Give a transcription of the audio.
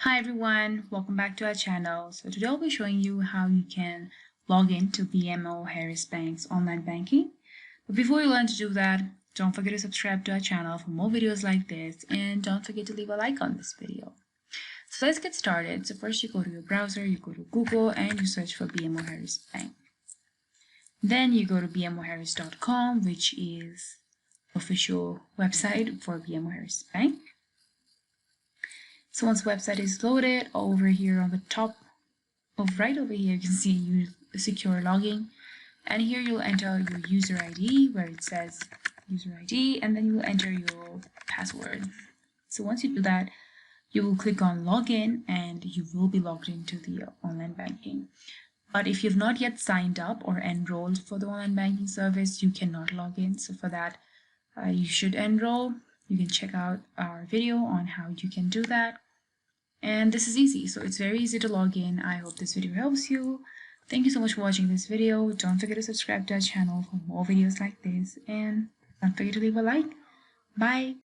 Hi everyone, welcome back to our channel. So today I'll be showing you how you can log in to BMO Harris Bank's online banking. But before you learn to do that, don't forget to subscribe to our channel for more videos like this, and don't forget to leave a like on this video. So let's get started. So first you go to your browser, you go to Google and you search for BMO Harris Bank. Then you go to bmoharris.com, which is official website for BMO Harris Bank. So once the website is loaded, over here on the top of right over here, you can see use secure login. And here you'll enter your user ID where it says user ID, and then you will enter your password. So once you do that, you will click on login and you will be logged into the online banking. But if you've not yet signed up or enrolled for the online banking service, you cannot log in. So for that, you should enroll. You can check out our video on how you can do that. And this is easy, so it's very easy to log in. I hope this video helps you. Thank you so much for watching this video. Don't forget to subscribe to our channel for more videos like this, and don't forget to leave a like. Bye.